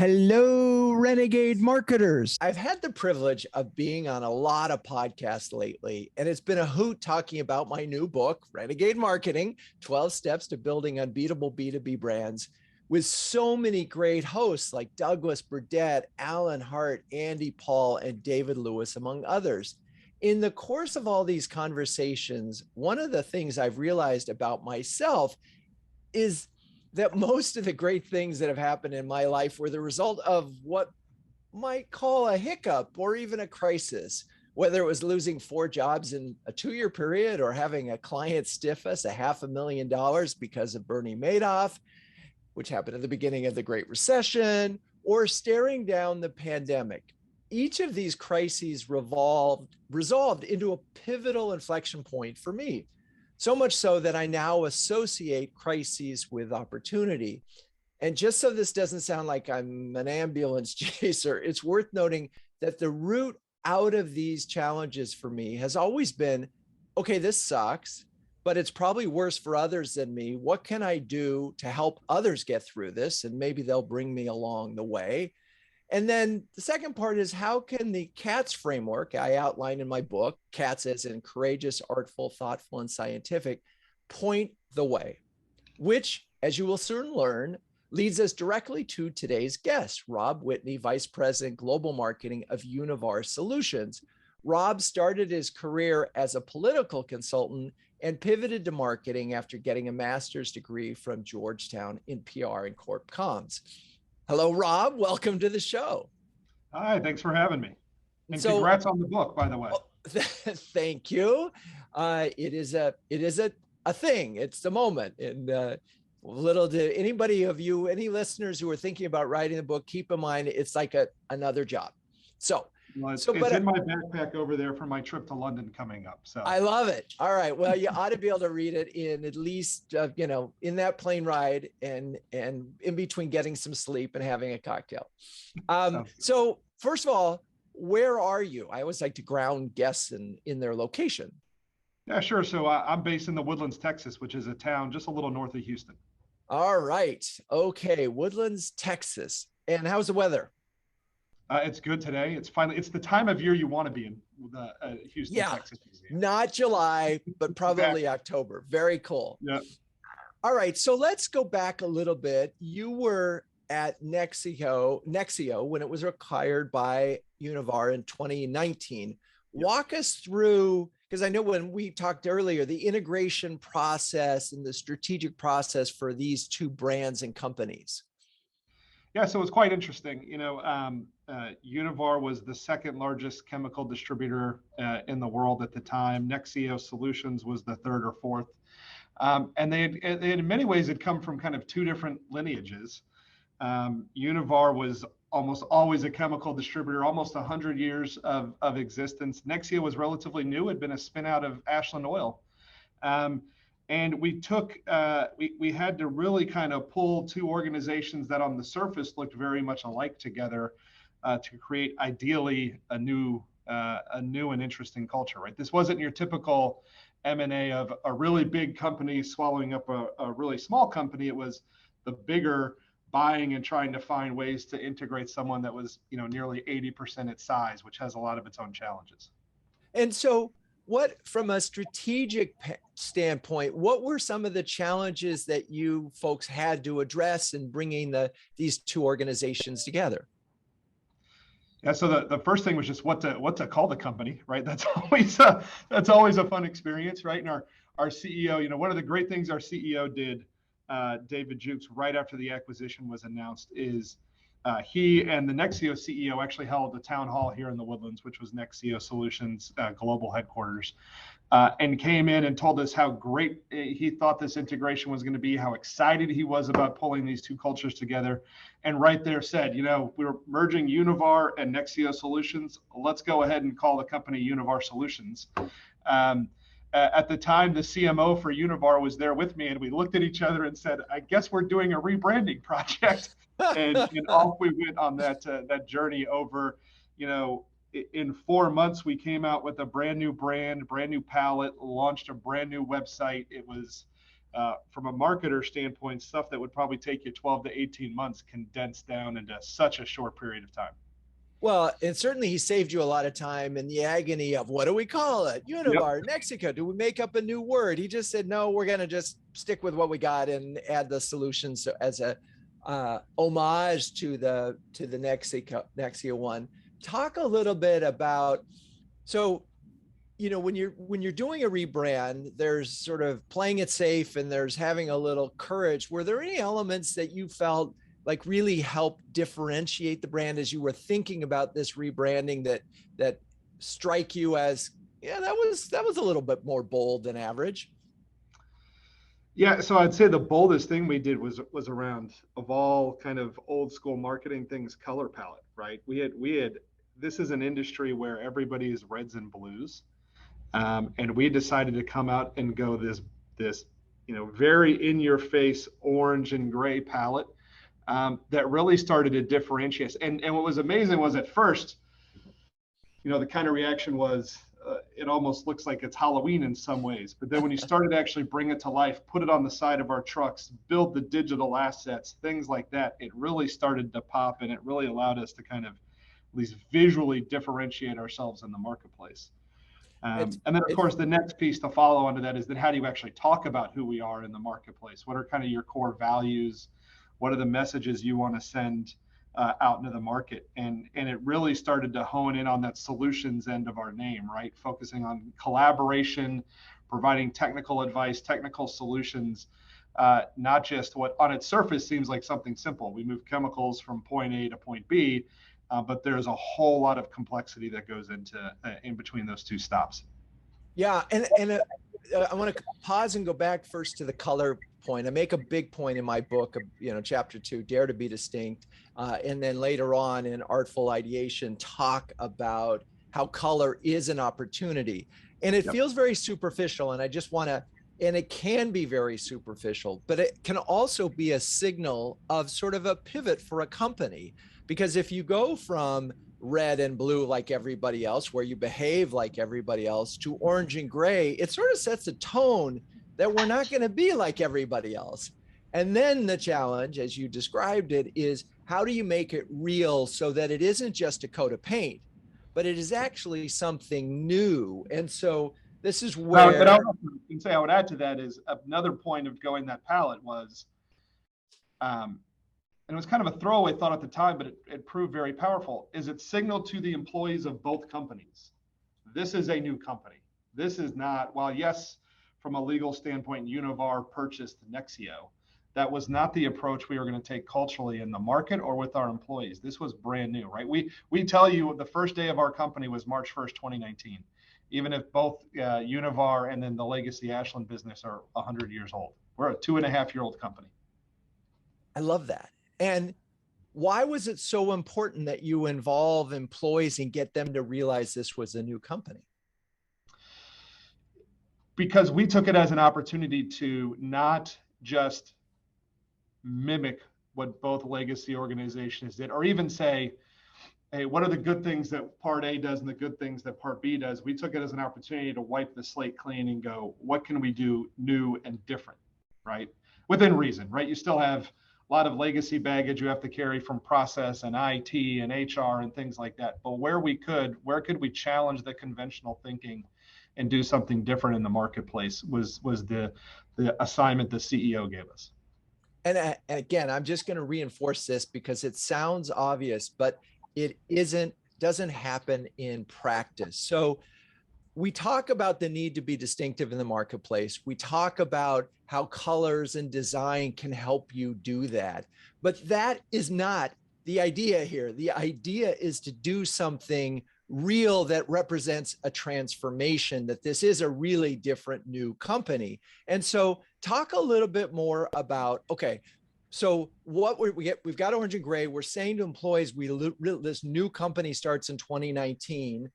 Hello, Renegade marketers. I've had the privilege of being on a lot of podcasts lately, and it's been a hoot talking about my new book, Renegade Marketing, 12 Steps to Building Unbeatable B2B Brands, with so many great hosts like Douglas Burdett, Alan Hart, Andy Paul, and David Lewis, among others. In the course of all these conversations, one of the things I've realized about myself is that most of the great things that have happened in my life were the result of what might call a hiccup or even a crisis, whether it was losing 4 jobs in a 2-year period or having a client stiff us $500,000 because of Bernie Madoff, which happened at the beginning of the Great Recession, or staring down the pandemic. Each of these crises resolved into a pivotal inflection point for me. So much so that I now associate crises with opportunity. And just so this doesn't sound like I'm an ambulance chaser, it's worth noting that the route out of these challenges for me has always been, okay, this sucks, but it's probably worse for others than me. What can I do to help others get through this? And maybe they'll bring me along the way. And then the second part is, how can the CATS framework I outline in my book, CATS as in courageous, artful, thoughtful, and scientific, point the way, which, as you will soon learn, leads us directly to today's guest, Rob Whitney, Vice President, Global Marketing of Univar Solutions. Rob started his career as a political consultant and pivoted to marketing after getting a master's degree from Georgetown in PR and Corp Comms. Hello, Rob. Welcome to the show. Hi, thanks for having me. And congrats on the book, by the way. Thank you. It is a thing. It's the moment. And little to anybody of you, any listeners who are thinking about writing a book, keep in mind it's like another job. Well, it's in my backpack over there for my trip to London coming up. So I love it. All right. Well, you ought to be able to read it in at least, in that plane ride and in between getting some sleep and having a cocktail. So first of all, where are you? I always like to ground guests in their location. Yeah, sure. So I'm based in the Woodlands, Texas, which is a town just a little north of Houston. All right. Okay. Woodlands, Texas. And how's the weather? It's good today. It's the time of year you want to be in Houston, Texas. Not July, but probably October. Very cool. Yeah. All right. So let's go back a little bit. You were at Nexeo when it was acquired by Univar in 2019. Yep. Walk us through, because I know when we talked earlier, the integration process and the strategic process for these two brands and companies. Yeah, so it's quite interesting. Univar was the second largest chemical distributor in the world at the time. Nexeo Solutions was the third or fourth. And they in many ways had come from kind of two different lineages. Univar was almost always a chemical distributor, almost 100 years of existence. Nexeo was relatively new, had been a spin out of Ashland Oil. And we had to really kind of pull two organizations that on the surface looked very much alike together to create ideally a new and interesting culture, right? This wasn't your typical M&A of a really big company swallowing up a really small company. It was the bigger buying and trying to find ways to integrate someone that was, nearly 80% its size, which has a lot of its own challenges. And so what, from a strategic standpoint, what were some of the challenges that you folks had to address in bringing these two organizations together? Yeah, so the first thing was just what to call the company, right? That's always a fun experience, right? And our CEO, one of the great things our CEO did, David Jukes, right after the acquisition was announced, is he and the Nexeo CEO actually held a town hall here in the Woodlands, which was Nexeo Solutions global headquarters, and came in and told us how great he thought this integration was going to be, how excited he was about pulling these two cultures together. And right there said, we're merging Univar and Nexeo Solutions. Let's go ahead and call the company Univar Solutions. At the time, the CMO for Univar was there with me, and we looked at each other and said, I guess we're doing a rebranding project. and off we went on that journey over, in 4 months, we came out with a brand new brand, brand new palette, launched a brand new website. It was from a marketer standpoint, stuff that would probably take you 12 to 18 months condensed down into such a short period of time. Well, and certainly he saved you a lot of time in the agony of what do we call it? Univar, Nexeo, do we make up a new word? He just said, no, we're going to just stick with what we got and add the solutions as a homage to the Nexeo one. Talk a little bit about, so, when you're doing a rebrand, there's sort of playing it safe and there's having a little courage. Were there any elements that you felt like really help differentiate the brand as you were thinking about this rebranding that strike you as, yeah, that was a little bit more bold than average? Yeah, so I'd say the boldest thing we did was around, of all kind of old school marketing things, color palette, right? We had this is an industry where everybody is reds and blues, and we decided to come out and go this very in your face orange and gray palette. That really started to differentiate us. And what was amazing was at first, the kind of reaction was, it almost looks like it's Halloween in some ways. But then when you started to actually bring it to life, put it on the side of our trucks, build the digital assets, things like that, it really started to pop, and it really allowed us to kind of at least visually differentiate ourselves in the marketplace. And then, of course, the next piece to follow onto that is then how do you actually talk about who we are in the marketplace? What are kind of your core values? What are the messages you want to send out into the market? And it really started to hone in on that solutions end of our name, right? Focusing on collaboration, providing technical advice, technical solutions, not just what on its surface seems like something simple. We move chemicals from point A to point B, but there's a whole lot of complexity that goes into in between those two stops. Yeah, and I want to pause and go back first to the color point. I make a big point in my book, chapter 2, Dare to be Distinct, and then later on in Artful Ideation, talk about how color is an opportunity. And it feels very superficial, and I just want to, and it can be very superficial, but it can also be a signal of sort of a pivot for a company. Because if you go from red and blue like everybody else, where you behave like everybody else, to orange and gray, it sort of sets a tone that we're not going to be like everybody else. And then the challenge, as you described it, is how do you make it real so that it isn't just a coat of paint, but it is actually something new. And so this is where I would add to that is another point of going that palette was, and it was kind of a throwaway thought at the time, but it proved very powerful, is it signaled to the employees of both companies, this is a new company. This is not, while yes, from a legal standpoint, Univar purchased Nexeo, that was not the approach we were going to take culturally in the market or with our employees. This was brand new, right? We tell you the first day of our company was March 1st, 2019, even if both Univar and then the legacy Ashland business are 100 years old. We're a 2.5-year-old company. I love that. And why was it so important that you involve employees and get them to realize this was a new company? Because we took it as an opportunity to not just mimic what both legacy organizations did, or even say, hey, what are the good things that Part A does and the good things that Part B does? We took it as an opportunity to wipe the slate clean and go, what can we do new and different, right? Within reason, right? You still have a lot of legacy baggage you have to carry from process and IT and HR and things like that. But where could we challenge the conventional thinking and do something different in the marketplace was the assignment the CEO gave us. And again, I'm just going to reinforce this because it sounds obvious, but it doesn't happen in practice. So we talk about the need to be distinctive in the marketplace. We talk about how colors and design can help you do that. But that is not the idea here. The idea is to do something real that represents a transformation, that this is a really different new company. And so talk a little bit more about, okay, so we've got orange and gray. We're saying to employees, this new company starts in 2019.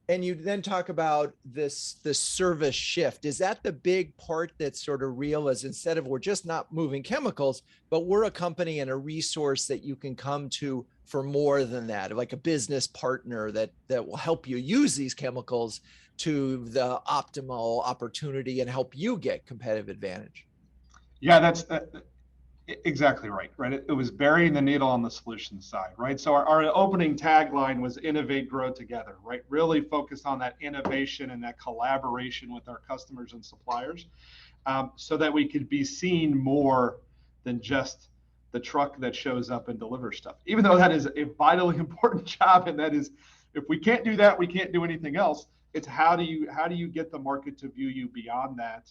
And you then talk about the service shift. Is that the big part that's sort of real, as instead of we're just not moving chemicals, but we're a company and a resource that you can come to for more than that, like a business partner that will help you use these chemicals to the optimal opportunity and help you get competitive advantage? Yeah, that's exactly right. Right. It was burying the needle on the solution side. Right. So our opening tagline was innovate, grow together. Right. Really focused on that innovation and that collaboration with our customers and suppliers, so that we could be seen more than just the truck that shows up and delivers stuff. Even though that is a vitally important job, and that is, if we can't do that, we can't do anything else. It's how do you get the market to view you beyond that,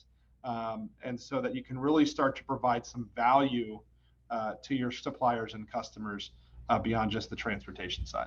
and so that you can really start to provide some value to your suppliers and customers beyond just the transportation side.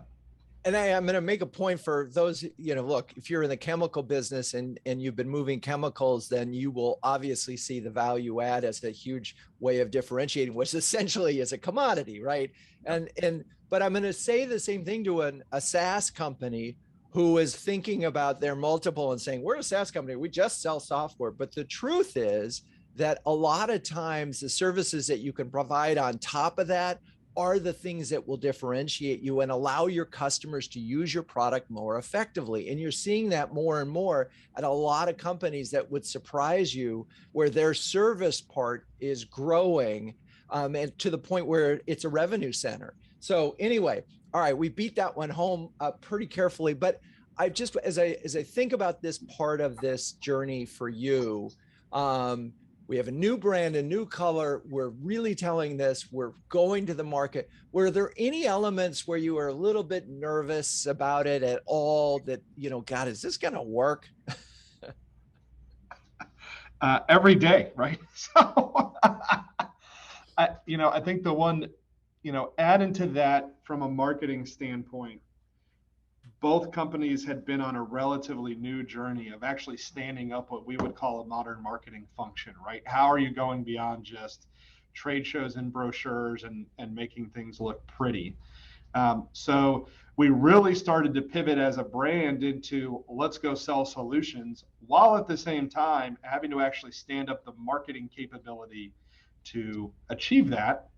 And I'm going to make a point for those, look, if you're in the chemical business and you've been moving chemicals, then you will obviously see the value add as a huge way of differentiating, which essentially is a commodity, right? But I'm going to say the same thing to a SaaS company who is thinking about their multiple and saying, we're a SaaS company, we just sell software. But the truth is that a lot of times the services that you can provide on top of that are the things that will differentiate you and allow your customers to use your product more effectively. And you're seeing that more and more at a lot of companies that would surprise you, where their service part is growing, and to the point where it's a revenue center. So anyway, all right, we beat that one home pretty carefully. But I just, as I think about this part of this journey for you, we have a new brand, a new color. We're really telling this. We're going to the market. Were there any elements where you were a little bit nervous about it at all, that, God, is this going to work? Every day, right? So, I think the one, add into that from a marketing standpoint, both companies had been on a relatively new journey of actually standing up what we would call a modern marketing function, right? How are you going beyond just trade shows and brochures and making things look pretty? So we really started to pivot as a brand into let's go sell solutions, while at the same time having to actually stand up the marketing capability to achieve that.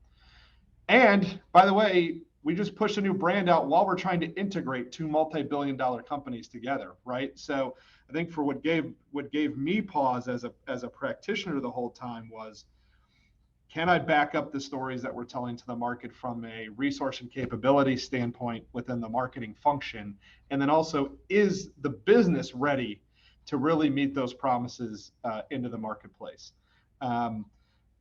And by the way, we just pushed a new brand out while we're trying to integrate two multi-billion-dollar companies together, right? So I think for what gave me pause as a practitioner the whole time was, can I back up the stories that we're telling to the market from a resource and capability standpoint within the marketing function? And then also, is the business ready to really meet those promises into the marketplace?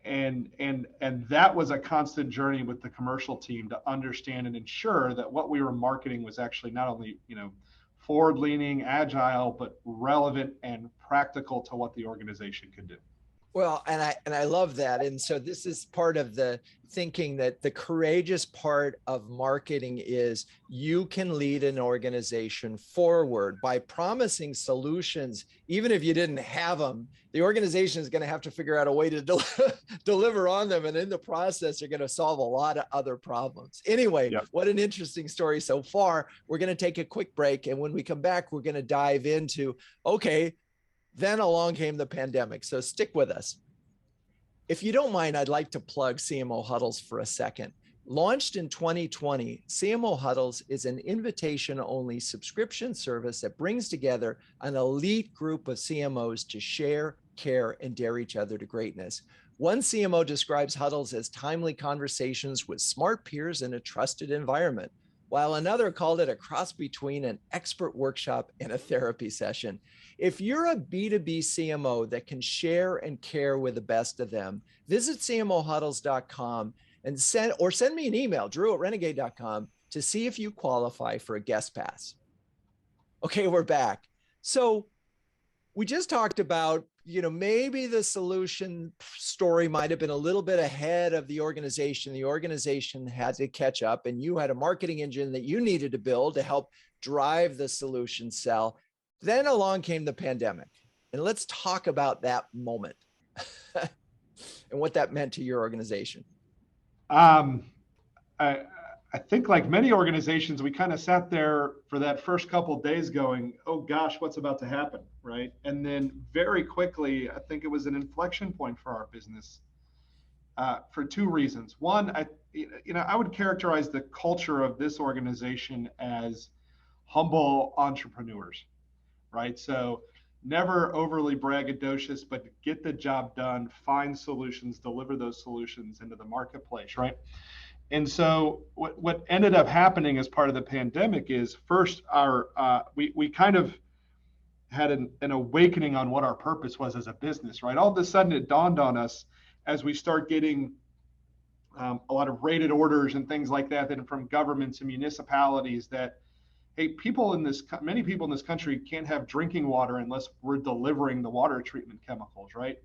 And that was a constant journey with the commercial team to understand and ensure that what we were marketing was actually not only forward leaning, agile, but relevant and practical to what the organization could do. Well, and I love that. And so this is part of the thinking, that the courageous part of marketing is you can lead an organization forward by promising solutions. Even if you didn't have them, the organization is going to have to figure out a way to deliver on them. And in the process, you're going to solve a lot of other problems. Anyway, yep. What an interesting story so far. We're going to take a quick break. And when we come back, we're going to dive into, okay, then along came the pandemic. So stick with us. If you don't mind, I'd like to plug CMO Huddles for a second. Launched in 2020, CMO Huddles is an invitation-only subscription service that brings together an elite group of CMOs to share, care, and dare each other to greatness. One CMO describes Huddles as timely conversations with smart peers in a trusted environment, while another called it a cross between an expert workshop and a therapy session. If you're a B2B CMO that can share and care with the best of them, visit cmohuddles.com and send me an email, drew@renegade.com, to see if you qualify for a guest pass. Okay, we're back. So we just talked about, maybe the solution story might have been a little bit ahead of the organization. The organization had to catch up, and you had a marketing engine that you needed to build to help drive the solution sell. Then along came the pandemic. And let's talk about that moment and what that meant to your organization. I I think like many organizations, we kind of sat there for that first couple of days going, oh gosh, what's about to happen, right? And then very quickly, I think it was an inflection point for our business for two reasons. One, I would characterize the culture of this organization as humble entrepreneurs, right? So never overly braggadocious, but get the job done, find solutions, deliver those solutions into the marketplace, right? And so what ended up happening as part of the pandemic is first we kind of had an awakening on what our purpose was as a business, right? All of a sudden it dawned on us as we start getting a lot of rated orders and things like that, that from governments and municipalities that, hey, many people in this country can't have drinking water unless we're delivering the water treatment chemicals, right?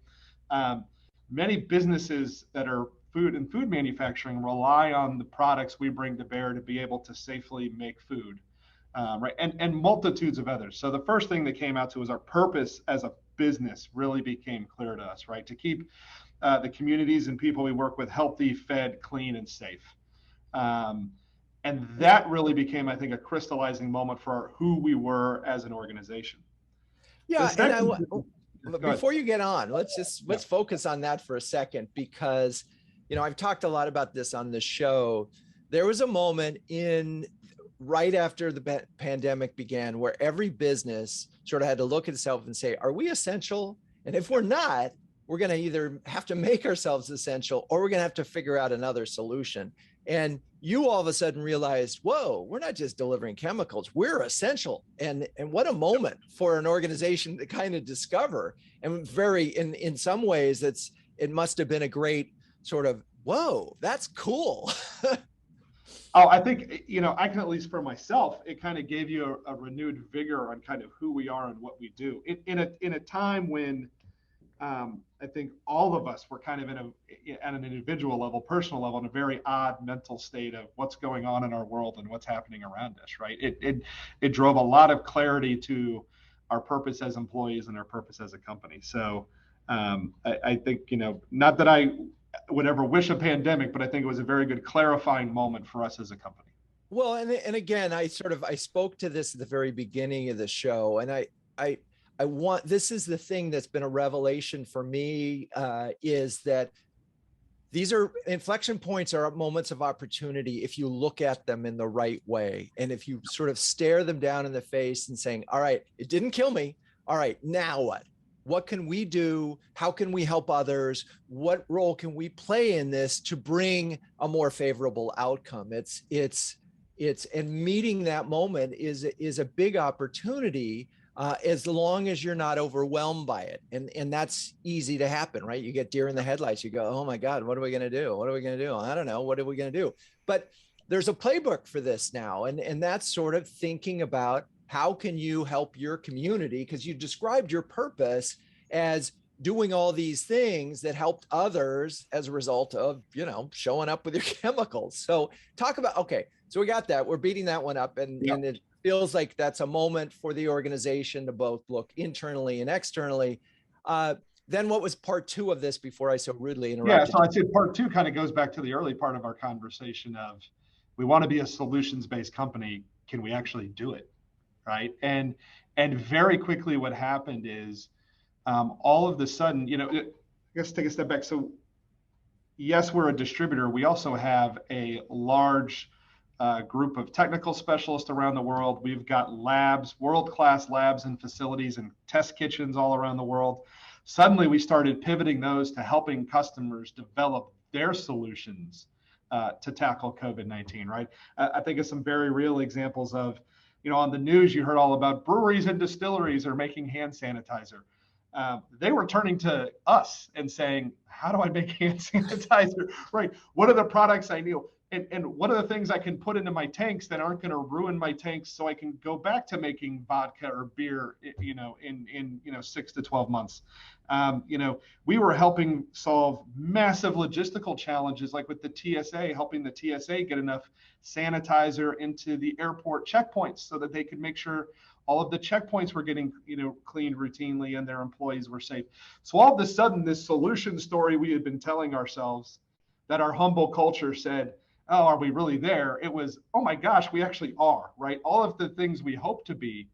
Many businesses that are food manufacturing rely on the products we bring to bear to be able to safely make food, right? And multitudes of others. So the first thing that came out to was our purpose as a business really became clear to us, right? To keep the communities and people we work with healthy, fed, clean, and safe. And that really became, I think, a crystallizing moment for who we were as an organization. Yeah, before you get on, let's focus on that for a second, because I've talked a lot about this on the show. There was a moment right after the pandemic began where every business sort of had to look at itself and say, are we essential? And if we're not, we're going to either have to make ourselves essential or we're going to have to figure out another solution. And you all of a sudden realized, whoa, we're not just delivering chemicals, we're essential. And what a moment for an organization to kind of discover. And in some ways, it must have been a great sort of, whoa, that's cool. Oh, I think, I can, at least for myself, it kind of gave you a renewed vigor on kind of who we are and what we do in a time when I think all of us were kind of at an individual level, personal level, in a very odd mental state of what's going on in our world and what's happening around us, right? It drove a lot of clarity to our purpose as employees and our purpose as a company. So I think, not that I would ever wish a pandemic, but I think it was a very good clarifying moment for us as a company. Well, and again, I spoke to this at the very beginning of the show, and this is the thing that's been a revelation for me, is that these are inflection points, are moments of opportunity if you look at them in the right way. And if you sort of stare them down in the face and saying, all right, it didn't kill me. All right, now what? What can we do? How can we help others? What role can we play in this to bring a more favorable outcome? And meeting that moment is a big opportunity, as long as you're not overwhelmed by it. And that's easy to happen, right? You get deer in the headlights. You go, oh my God, what are we going to do? What are we going to do? I don't know. What are we going to do? But there's a playbook for this now. And that's sort of thinking about how can you help your community? Because you described your purpose as doing all these things that helped others as a result of, showing up with your chemicals. So talk about, okay, so we got that. We're beating that one up. And it feels like that's a moment for the organization to both look internally and externally. Then what was part two of this before I so rudely interrupted? Yeah, so I'd say part two kind of goes back to the early part of our conversation of, we want to be a solutions-based company. Can we actually do it? Right. And very quickly what happened is all of the sudden, let's take a step back. So yes, we're a distributor. We also have a large group of technical specialists around the world. We've got labs, world-class labs and facilities and test kitchens all around the world. Suddenly we started pivoting those to helping customers develop their solutions to tackle COVID-19, right? I think of some very real examples of, on the news, you heard all about breweries and distilleries are making hand sanitizer. They were turning to us and saying, how do I make hand sanitizer? Right. What are the products I need? And what are the things I can put into my tanks that aren't going to ruin my tanks so I can go back to making vodka or beer, in 6 to 12 months. We were helping solve massive logistical challenges, like with the TSA, helping the TSA get enough sanitizer into the airport checkpoints so that they could make sure all of the checkpoints were getting, cleaned routinely and their employees were safe. So all of a sudden, this solution story we had been telling ourselves, that our humble culture said, oh, are we really there? It was, oh my gosh, we actually are, right? All of the things we hope to be,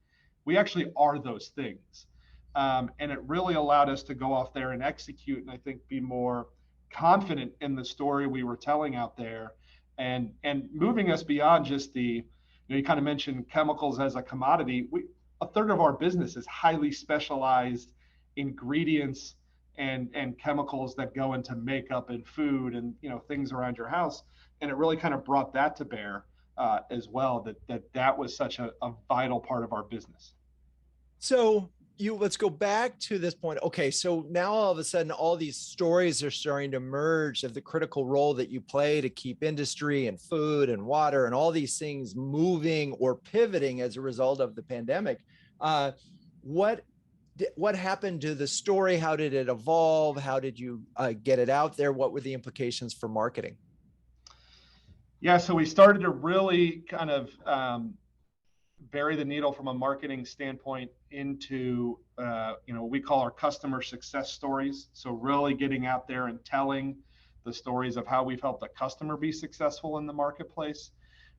we actually are those things. And it really allowed us to go off there and execute, and I think be more confident in the story we were telling out there, and moving us beyond just you kind of mentioned chemicals as a commodity. A third of our business is highly specialized ingredients and chemicals that go into makeup and food and things around your house, and it really kind of brought that to bear as well. That was such a vital part of our business. So let's go back to this point. Okay, so now all of a sudden, all these stories are starting to emerge of the critical role that you play to keep industry and food and water and all these things moving or pivoting as a result of the pandemic. What happened to the story? How did it evolve? How did you get it out there? What were the implications for marketing? Yeah, so we started to really kind of bury the needle from a marketing standpoint into what we call our customer success stories. So really getting out there and telling the stories of how we've helped a customer be successful in the marketplace.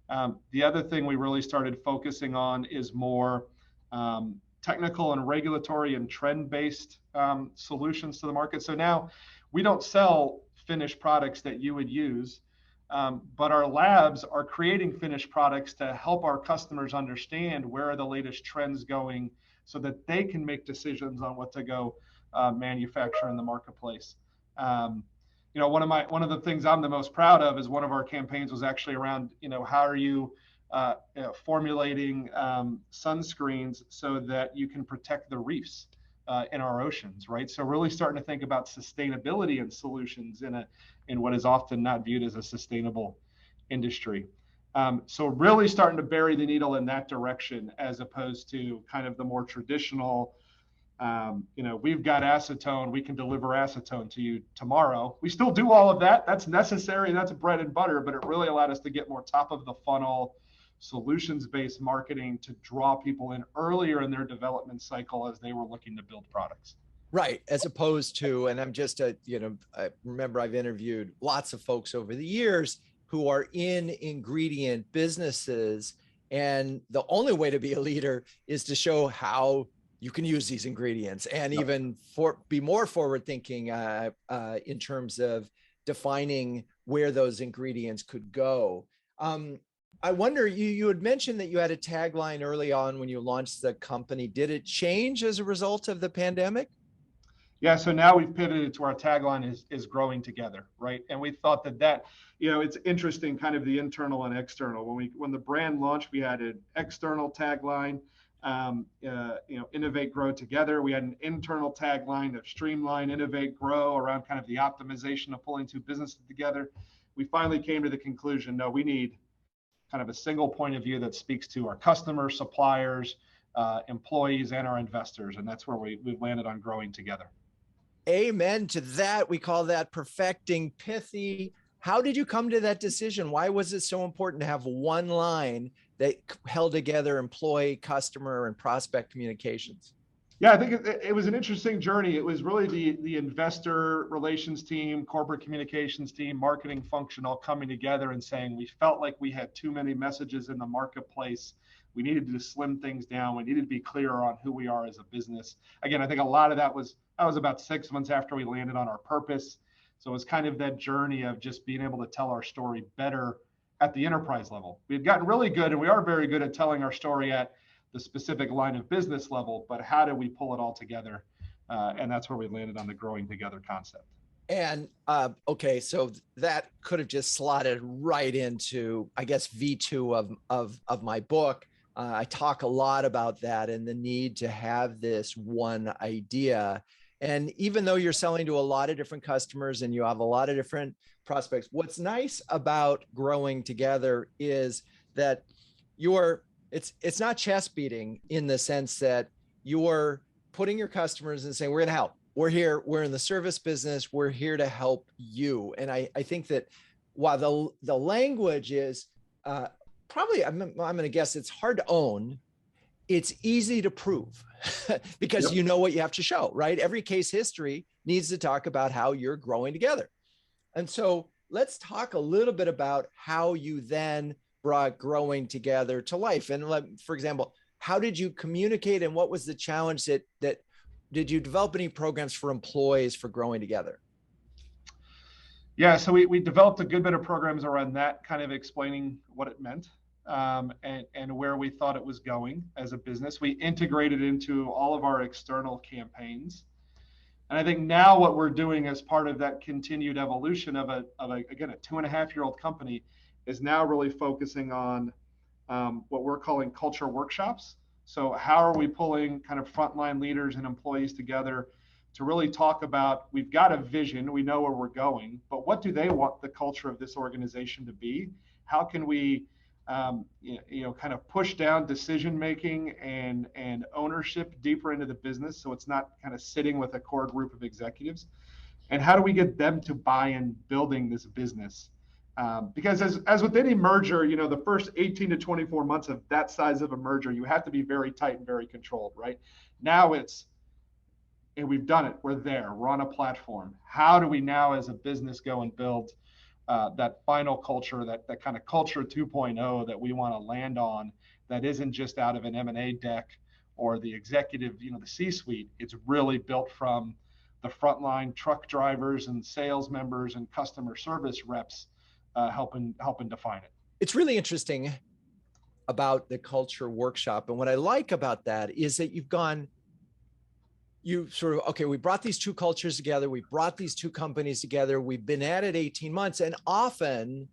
The other thing we really started focusing on is more technical and regulatory and trend-based solutions to the market. So now we don't sell finished products that you would use. But our labs are creating finished products to help our customers understand where are the latest trends going so that they can make decisions on what to go manufacture in the marketplace. One of the things I'm the most proud of is one of our campaigns was actually around, how are you formulating sunscreens so that you can protect the reefs in our oceans, right? So really starting to think about sustainability and solutions in what is often not viewed as a sustainable industry. So really starting to bury the needle in that direction, as opposed to kind of the more traditional, we've got acetone, we can deliver acetone to you tomorrow. We still do all of that. That's necessary. That's bread and butter, but it really allowed us to get more top of the funnel, solutions-based marketing to draw people in earlier in their development cycle as they were looking to build products. Right. As opposed to, and I'm just I remember I've interviewed lots of folks over the years who are in ingredient businesses, and the only way to be a leader is to show how you can use these ingredients, and even be more forward thinking in terms of defining where those ingredients could go. I wonder, you had mentioned that you had a tagline early on when you launched the company. Did it change as a result of the pandemic? Yeah, so now we've pivoted to our tagline is growing together, right? And we thought that it's interesting, kind of the internal and external. When the brand launched, we had an external tagline, innovate, grow together. We had an internal tagline of streamline, innovate, grow, around kind of the optimization of pulling two businesses together. We finally came to the conclusion, no, we need kind of a single point of view that speaks to our customers, suppliers, employees, and our investors. And that's where we've landed on growing together. Amen to that. We call that perfecting pithy. How did you come to that decision? Why was it so important to have one line that held together employee, customer, and prospect communications? Yeah, I think it was an interesting journey. It was really the investor relations team, corporate communications team, marketing function all coming together and saying we felt like we had too many messages in the marketplace. We needed to slim things down. We needed to be clearer on who we are as a business. Again, I think a lot of that was about 6 months after we landed on our purpose. So it was kind of that journey of just being able to tell our story better at the enterprise level. We've gotten really good, and we are very good at telling our story at the specific line of business level, but how do we pull it all together? And that's where we landed on the growing together concept. And okay, so that could have just slotted right into, I guess, V2 of my book. I talk a lot about that and the need to have this one idea. And even though you're selling to a lot of different customers and you have a lot of different prospects, what's nice about growing together is that it's not chest beating, in the sense that you're putting your customers and saying, we're going to help. We're here. We're in the service business. We're here to help you. And I think that while the language is probably, I'm going to guess it's hard to own, it's easy to prove because you know what you have to show, right? Every case history needs to talk about how you're growing together. And so let's talk a little bit about how you then brought growing together to life. And for example, how did you communicate, and what was the challenge that did you develop any programs for employees for growing together? Yeah, so we developed a good bit of programs around that, kind of explaining what it meant, and where we thought it was going as a business. We integrated into all of our external campaigns. And I think now what we're doing as part of that continued evolution of again, a 2.5-year-old company is now really focusing on what we're calling culture workshops. So how are we pulling kind of frontline leaders and employees together to really talk about, we've got a vision, we know where we're going, but what do they want the culture of this organization to be? How can we kind of push down decision making and ownership deeper into the business, so it's not kind of sitting with a core group of executives? And how do we get them to buy in building this business? Because as with any merger, the first 18 to 24 months of that size of a merger, you have to be very tight and very controlled, right? Now and we've done it, we're there, we're on a platform. How do we now as a business go and build that final culture, that kind of culture 2.0 that we want to land on, that isn't just out of an M&A deck or the executive, the C-suite. It's really built from the frontline truck drivers and sales members and customer service reps helping define it. It's really interesting about the culture workshop. And what I like about that is that you sort of, okay, we brought these two cultures together. We brought these two companies together. We've been at it 18 months. And often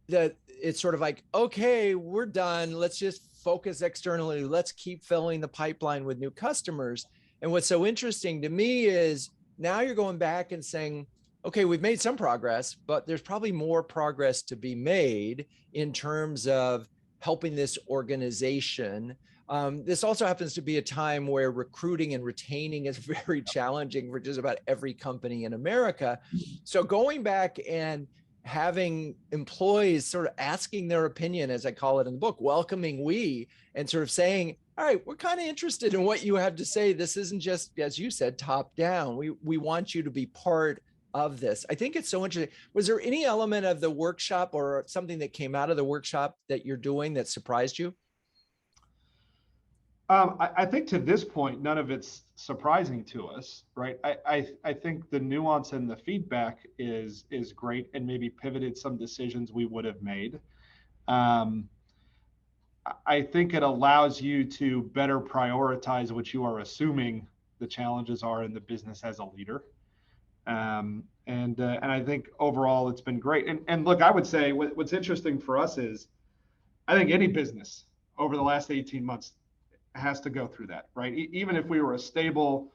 it's sort of like, okay, we're done. Let's just focus externally. Let's keep filling the pipeline with new customers. And what's so interesting to me is now you're going back and saying, okay, we've made some progress, but there's probably more progress to be made in terms of helping this organization. This also happens to be a time where recruiting and retaining is very challenging for just about every company in America. So going back and having employees sort of asking their opinion, as I call it in the book, welcoming we, and sort of saying, all right, we're kind of interested in what you have to say. This isn't just, as you said, top down. We want you to be part of this. I think it's so interesting. Was there any element of the workshop or something that came out of the workshop that you're doing that surprised you? I think to this point, none of it's surprising to us, right? I think the nuance and the feedback is great, and maybe pivoted some decisions we would have made. I think it allows you to better prioritize what you are assuming the challenges are in the business as a leader. And I think overall it's been great. And look, I would say what's interesting for us is, I think any business over the last 18 months has to go through that, right? Even if we were a stable,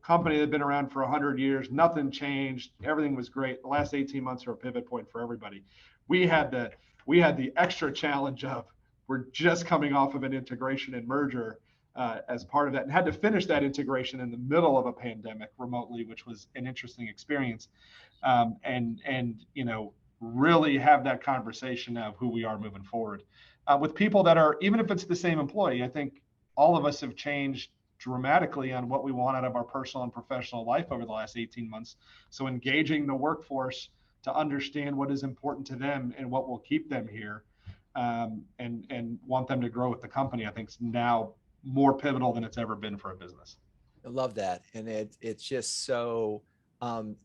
company that had been around for 100 years, nothing changed, everything was great. The last 18 months are a pivot point for everybody. We had the extra challenge of, we're just coming off of an integration and merger as part of that, and had to finish that integration in the middle of a pandemic remotely, which was an interesting experience. And really have that conversation of who we are moving forward. With people that are, even if it's the same employee, I think all of us have changed dramatically on what we want out of our personal and professional life over the last 18 months. So engaging the workforce to understand what is important to them and what will keep them here, and want them to grow with the company, I think is now more pivotal than it's ever been for a business. I love that. And it's just so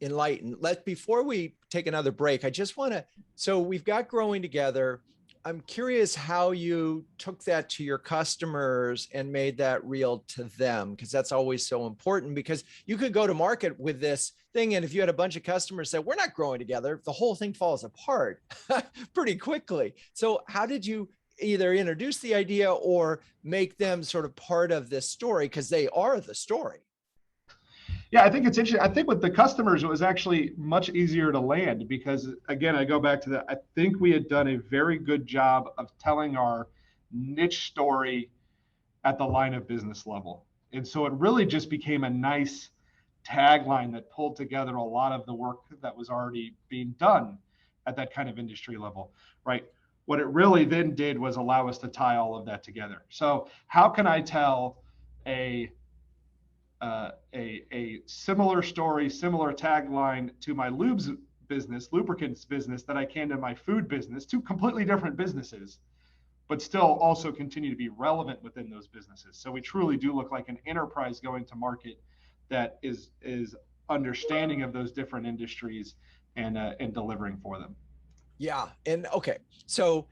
enlightened. Before we take another break, I just want to, so we've got growing together. I'm curious how you took that to your customers and made that real to them, because that's always so important, because you could go to market with this thing, and if you had a bunch of customers say, we're not growing together, the whole thing falls apart pretty quickly. So how did you either introduce the idea or make them sort of part of this story, because they are the story? Yeah, I think it's interesting. I think with the customers, it was actually much easier to land because, again, I go back to that. I think we had done a very good job of telling our niche story at the line of business level. And so it really just became a nice tagline that pulled together a lot of the work that was already being done at that kind of industry level, right? What it really then did was allow us to tie all of that together. So how can I tell a similar story, similar tagline to my lubes business, lubricants business, that I can to my food business, two completely different businesses, but still also continue to be relevant within those businesses. So we truly do look like an enterprise going to market that is understanding of those different industries and delivering for them. Yeah. And okay. So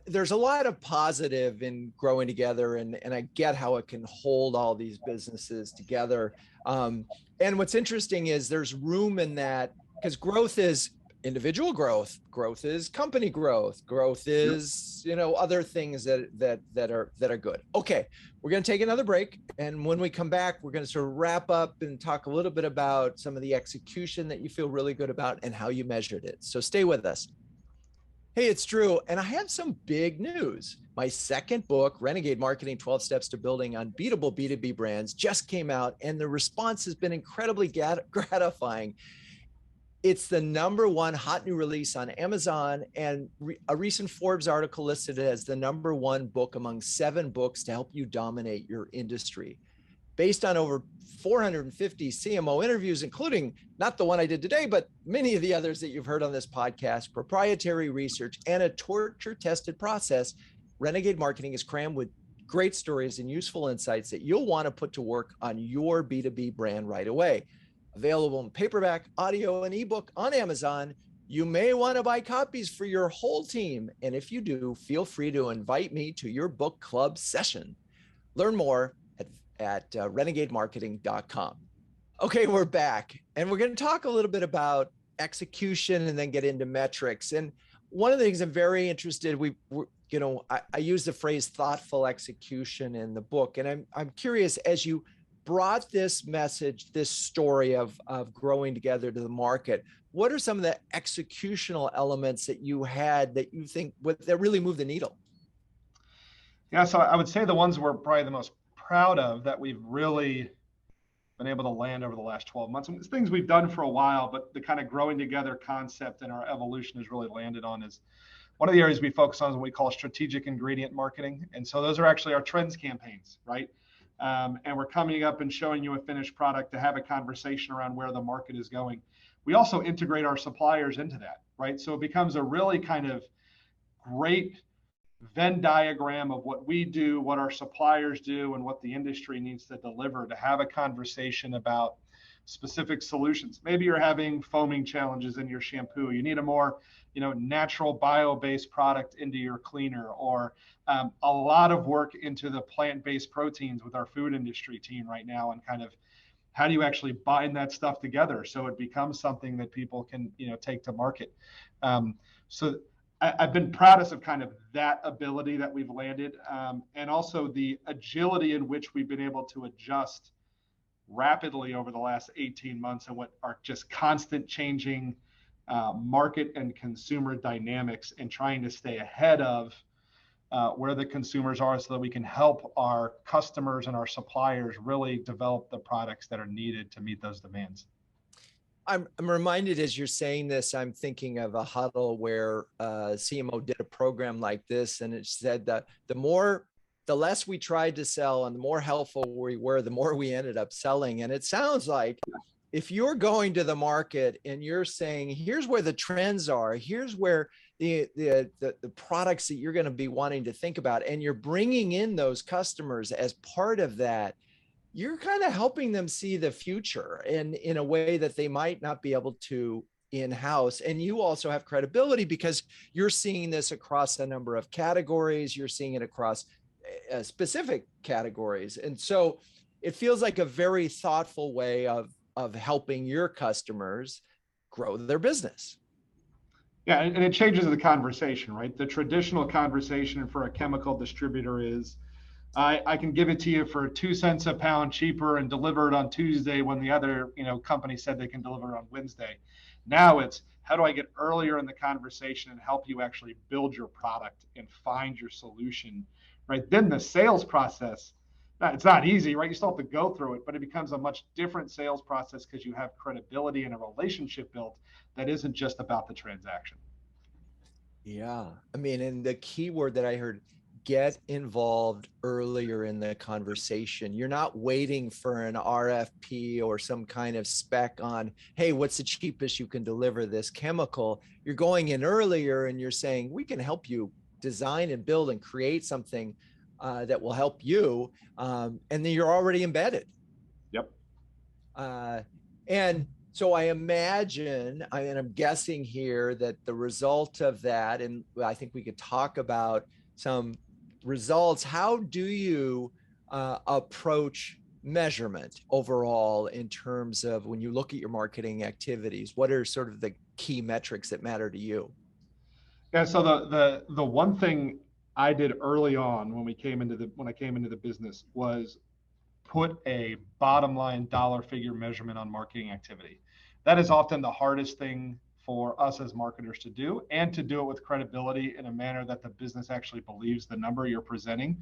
there's a lot of positive in growing together, and I get how it can hold all these businesses together. And what's interesting is there's room in that, because growth is individual growth, growth is company growth, growth is, you know, other things that are good. Okay, we're going to take another break, and when we come back, we're going to sort of wrap up and talk a little bit about some of the execution that you feel really good about and how you measured it. So stay with us. Hey, it's Drew, and I have some big news. My second book, Renegade Marketing 12 Steps to Building Unbeatable B2B Brands, just came out, and the response has been incredibly gratifying. It's the #1 hot new release on Amazon, and a recent Forbes article listed it as the #1 book among 7 books to help you dominate your industry. Based on over 450 CMO interviews, including not the one I did today, but many of the others that you've heard on this podcast, proprietary research, and a torture-tested process, Renegade Marketing is crammed with great stories and useful insights that you'll want to put to work on your B2B brand right away. Available in paperback, audio, and ebook on Amazon. You may want to buy copies for your whole team. And if you do, feel free to invite me to your book club session. Learn more at renegademarketing.com. Okay, we're back, and we're going to talk a little bit about execution and then get into metrics. And one of the things I'm very interested, I use the phrase thoughtful execution in the book, and I'm curious, as you brought this message, this story of growing together to the market, what are some of the executional elements that you had that you think that really moved the needle? Yeah, so I would say the ones we're probably the most proud of that we've really been able to land over the last 12 months. And it's things we've done for a while, but the kind of growing together concept and our evolution has really landed on is one of the areas we focus on is what we call strategic ingredient marketing. And so those are actually our trends campaigns, right? And we're coming up and showing you a finished product to have a conversation around where the market is going. We also integrate our suppliers into that, right? So it becomes a really kind of great Venn diagram of what we do, what our suppliers do, and what the industry needs to deliver to have a conversation about specific solutions. Maybe you're having foaming challenges in your shampoo. You need a more, natural bio-based product into your cleaner, or a lot of work into the plant-based proteins with our food industry team right now, and kind of how do you actually bind that stuff together so it becomes something that people can, take to market. So I've been proudest of kind of that ability that we've landed, and also the agility in which we've been able to adjust rapidly over the last 18 months and what are just constant changing market and consumer dynamics, and trying to stay ahead of where the consumers are so that we can help our customers and our suppliers really develop the products that are needed to meet those demands. I'm reminded as you're saying this, I'm thinking of a huddle where CMO did a program like this, and it said that the less we tried to sell and the more helpful we were, the more we ended up selling. And it sounds like if you're going to the market and you're saying, here's where the trends are, here's where the products that you're going to be wanting to think about, and you're bringing in those customers as part of that, you're kind of helping them see the future in a way that they might not be able to in-house. And you also have credibility because you're seeing this across a number of categories. You're seeing it across specific categories. And so it feels like a very thoughtful way of helping your customers grow their business. Yeah, and it changes the conversation, right? The traditional conversation for a chemical distributor is, I can give it to you for 2 cents a pound cheaper and deliver it on Tuesday when the other company said they can deliver it on Wednesday. Now it's, how do I get earlier in the conversation and help you actually build your product and find your solution, right? Then the sales process, it's not easy, right? You still have to go through it, but it becomes a much different sales process because you have credibility and a relationship built that isn't just about the transaction. Yeah. I mean, and the key word that I heard, get involved earlier in the conversation. You're not waiting for an RFP or some kind of spec on, hey, what's the cheapest you can deliver this chemical? You're going in earlier and you're saying, we can help you design and build and create something that will help you. And then you're already embedded. Yep. And so I imagine, and I'm guessing here that the result of that, and I think we could talk about some results. How do you approach measurement overall in terms of when you look at your marketing activities? What are sort of the key metrics that matter to you? Yeah. So the one thing I did early on when I came into the business was put a bottom line dollar figure measurement on marketing activity. That is often the hardest thing for us as marketers to do, and to do it with credibility in a manner that the business actually believes the number you're presenting.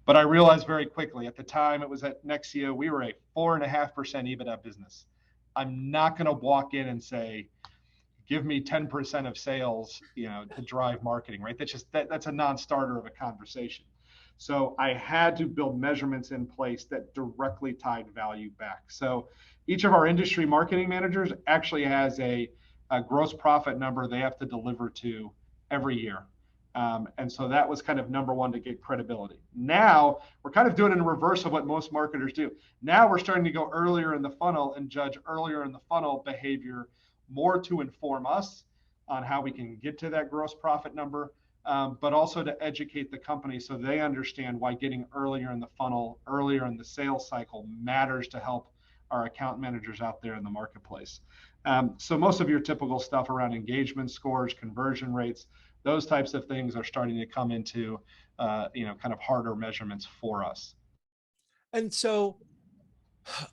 But I realized very quickly, at the time it was at Nexeo, we were a 4.5% EBITDA business. I'm not going to walk in and say, give me 10% of sales, to drive marketing, right? That's a non-starter of a conversation. So I had to build measurements in place that directly tied value back. So each of our industry marketing managers actually has a gross profit number they have to deliver to every year. And so that was kind of number one to get credibility. Now we're kind of doing in reverse of what most marketers do. Now we're starting to go earlier in the funnel and judge earlier in the funnel behavior, more to inform us on how we can get to that gross profit number, but also to educate the company so they understand why getting earlier in the funnel, earlier in the sales cycle matters to help our account managers out there in the marketplace. So most of your typical stuff around engagement scores, conversion rates, those types of things are starting to come into, kind of harder measurements for us. And so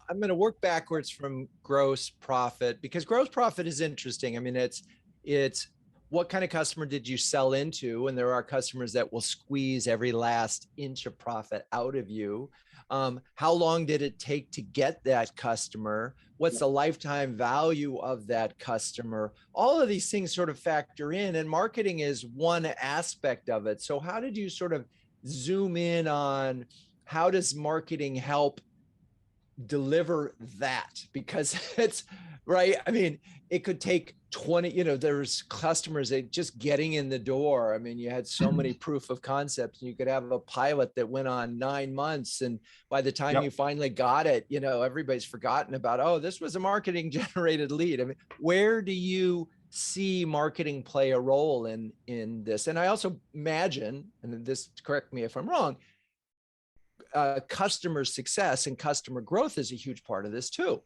I'm going to work backwards from gross profit, because gross profit is interesting. I mean, it's what kind of customer did you sell into? And there are customers that will squeeze every last inch of profit out of you. How long did it take to get that customer? What's the lifetime value of that customer? All of these things sort of factor in, and marketing is one aspect of it. So how did you sort of zoom in on how does marketing help deliver that? Because it's right. I mean, it could take 20, there's customers that just getting in the door. I mean, you had so many proof of concepts, and you could have a pilot that went on 9 months. And by the time you finally got it, everybody's forgotten about, oh, this was a marketing generated lead. I mean, where do you see marketing play a role in this? And I also imagine, and this, correct me if I'm wrong, customer success and customer growth is a huge part of this too.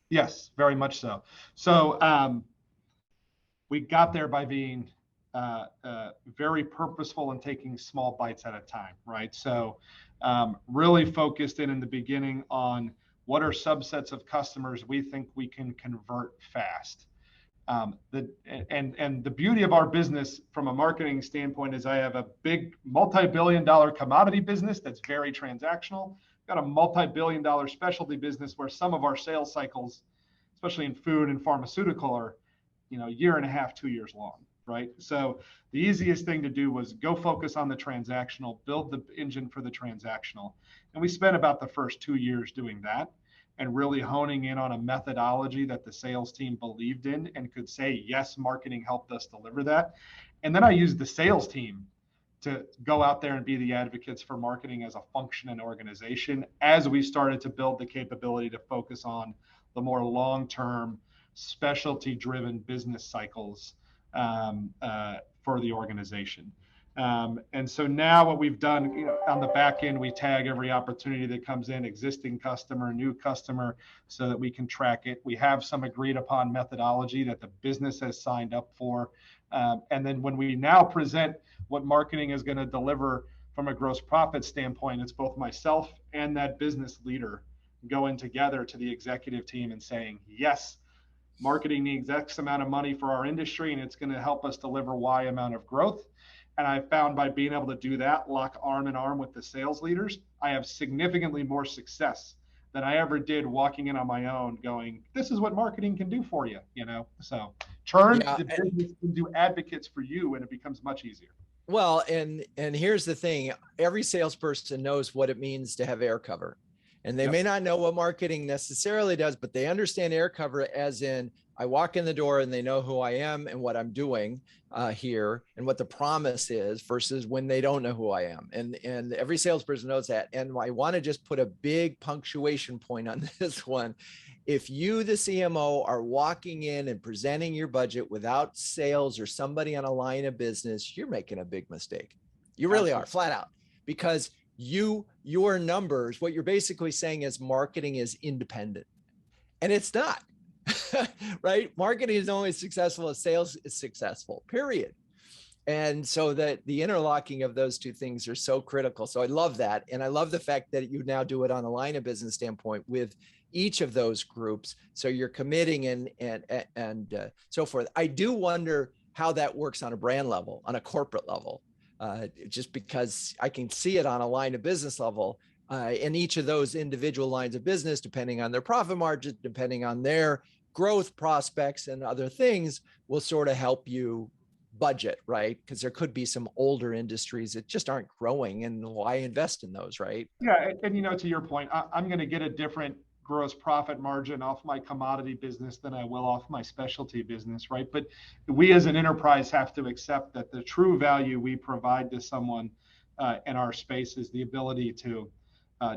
Yes, very much so. So we got there by being very purposeful and taking small bites at a time, right? So really focused in the beginning on what are subsets of customers we think we can convert fast. And the beauty of our business from a marketing standpoint is I have a big multi-billion-dollar commodity business that's very transactional. Got a multi-billion-dollar specialty business where some of our sales cycles, especially in food and pharmaceutical, are, a year and a half, 2 years long, right? So the easiest thing to do was go focus on the transactional, build the engine for the transactional. And we spent about the first 2 years doing that, and really honing in on a methodology that the sales team believed in and could say, yes, marketing helped us deliver that. And then I used the sales team to go out there and be the advocates for marketing as a function and organization as we started to build the capability to focus on the more long-term, specialty-driven business cycles for the organization. And so now what we've done, on the back end, we tag every opportunity that comes in, existing customer, new customer, so that we can track it. We have some agreed upon methodology that the business has signed up for. And then when we now present what marketing is going to deliver from a gross profit standpoint, it's both myself and that business leader going together to the executive team and saying, yes, marketing needs X amount of money for our industry, and it's going to help us deliver Y amount of growth. And I found by being able to do that, lock arm in arm with the sales leaders, I have significantly more success than I ever did walking in on my own going, this is what marketing can do for you, So the business can do advocates for you, and it becomes much easier. Well, and here's the thing. Every salesperson knows what it means to have air cover. And they Yep. may not know what marketing necessarily does, but they understand air cover as in I walk in the door and they know who I am and what I'm doing here and what the promise is versus when they don't know who I am. And every salesperson knows that. And I want to just put a big punctuation point on this one. If you, the CMO, are walking in and presenting your budget without sales or somebody on a line of business, you're making a big mistake. You really are, Absolutely. flat out, because your numbers, what you're basically saying is marketing is independent, and it's not. Right? Marketing is only successful if sales is successful, period. And so that the interlocking of those two things are so critical. So I love that. And I love the fact that you now do it on a line of business standpoint with each of those groups. So you're committing and so forth. I do wonder how that works on a brand level, on a corporate level, just because I can see it on a line of business level. In each of those individual lines of business, depending on their profit margin, depending on their growth prospects and other things, will sort of help you budget, right? Because there could be some older industries that just aren't growing, and why invest in those, right? Yeah, and to your point, I'm going to get a different gross profit margin off my commodity business than I will off my specialty business, right? But we as an enterprise have to accept that the true value we provide to someone in our space is the ability to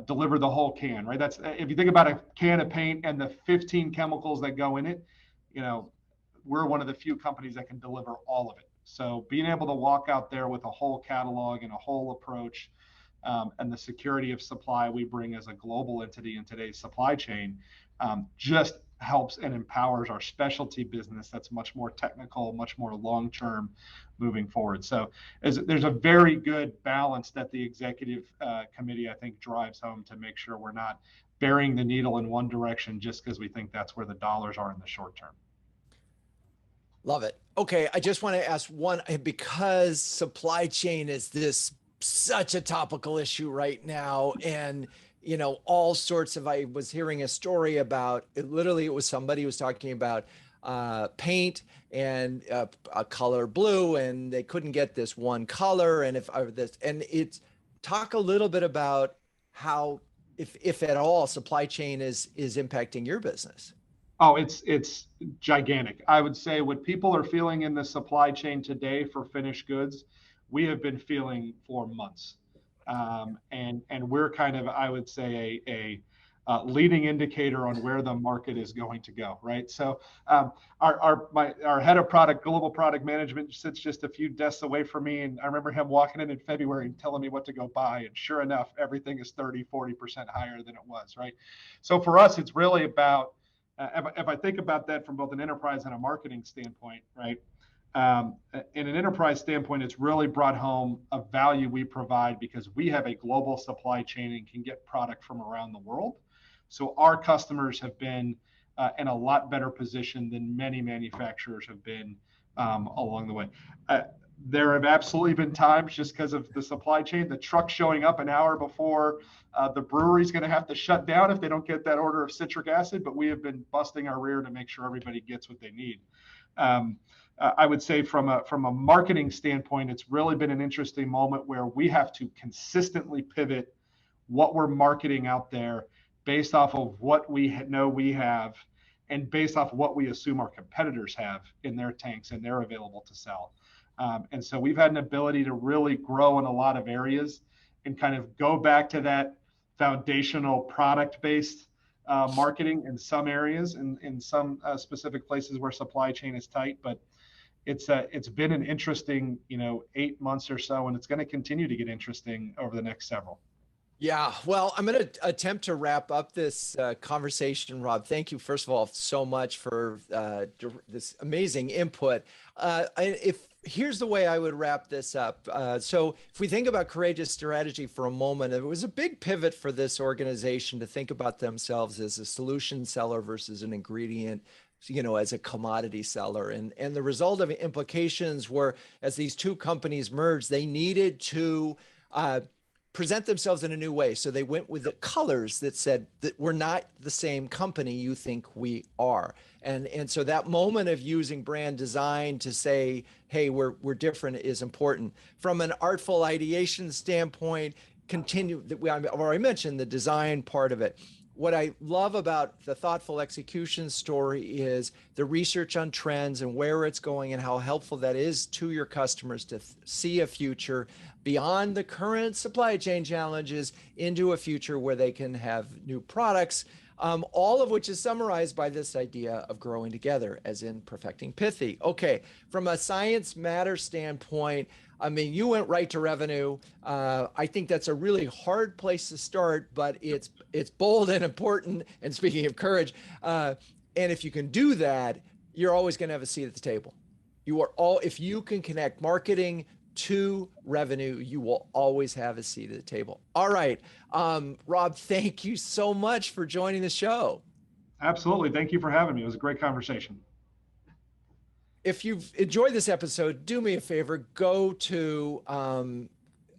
deliver the whole can, right? That's if you think about a can of paint and the 15 chemicals that go in it, you know, we're one of the few companies that can deliver all of it. So being able to walk out there with a whole catalog and a whole approach, and the security of supply we bring as a global entity in today's supply chain, just helps and empowers our specialty business that's much more technical, much more long-term moving forward. So there's a very good balance that the executive committee, I think, drives home to make sure we're not burying the needle in one direction just because we think that's where the dollars are in the short term. Love it. Okay, I just want to ask one, because supply chain is this such a topical issue right now, and all sorts of. I was hearing a story about it. Literally, it was somebody who was talking about paint and a color blue, and they couldn't get this one color, and if this, and it's talk a little bit about how, if at all, supply chain is impacting your business. Oh, it's gigantic. I would say what people are feeling in the supply chain today for finished goods, we have been feeling for months, and we're kind of, I would say, a leading indicator on where the market is going to go. Right. So our head of product, global product management, sits just a few desks away from me, and I remember him walking in February and telling me what to go buy, and sure enough, everything is 30-40% higher than it was. Right. So for us, it's really about if I think about that from both an enterprise and a marketing standpoint, right? In an enterprise standpoint, it's really brought home a value we provide because we have a global supply chain and can get product from around the world. So our customers have been in a lot better position than many manufacturers have been along the way. There have absolutely been times, just because of the supply chain, the truck showing up an hour before the brewery's going to have to shut down if they don't get that order of citric acid, but we have been busting our rear to make sure everybody gets what they need. I would say from a marketing standpoint, it's really been an interesting moment where we have to consistently pivot what we're marketing out there based off of what we know we have and based off of what we assume our competitors have in their tanks and they're available to sell. And so we've had an ability to really grow in a lot of areas and kind of go back to that foundational product-based marketing in some areas and in some specific places where supply chain is tight. But it's been an interesting 8 months or so, and it's going to continue to get interesting over the next several. Yeah, well, I'm going to attempt to wrap up this conversation, Rob. Thank you, first of all, so much for this amazing input. Here's the way I would wrap this up. So if we think about courageous strategy for a moment, it was a big pivot for this organization to think about themselves as a solution seller versus an ingredient, as a commodity seller. And the result of implications were, as these two companies merged, they needed to present themselves in a new way. So they went with the colors that said that we're not the same company you think we are. And so that moment of using brand design to say, hey, we're different is important. From an artful ideation standpoint, I've already mentioned the design part of it. What I love about the thoughtful execution story is the research on trends and where it's going and how helpful that is to your customers to see a future beyond the current supply chain challenges into a future where they can have new products, all of which is summarized by this idea of growing together, as in perfecting pithy. Okay, from a science matter standpoint, I mean, you went right to revenue. I think that's a really hard place to start, but it's bold and important. And speaking of courage, and if you can do that, you're always going to have a seat at the table. If you can connect marketing to revenue, you will always have a seat at the table. All right, Rob, thank you so much for joining the show. Absolutely. Thank you for having me. It was a great conversation. If you've enjoyed this episode, do me a favor, go to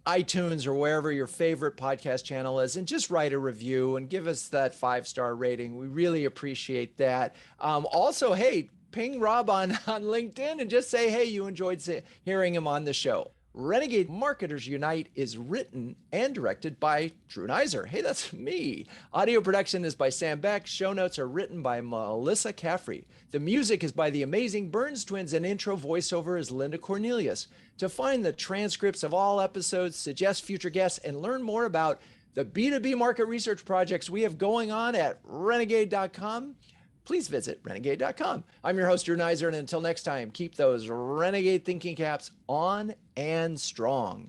iTunes or wherever your favorite podcast channel is and just write a review and give us that 5-star rating. We really appreciate that. Also, hey, ping Rob on LinkedIn and just say, hey, you enjoyed hearing him on the show. Renegade Marketers Unite is written and directed by Drew Neiser. Hey, that's me. Audio production is by Sam Beck. Show notes are written by Melissa Caffrey. The music is by the amazing Burns Twins, and intro voiceover is Linda Cornelius. To find the transcripts of all episodes, suggest future guests, and learn more about the B2B market research projects we have going on at renegade.com, please visit renegade.com. I'm your host, Drew Neiser, and until next time, keep those renegade thinking caps on and strong.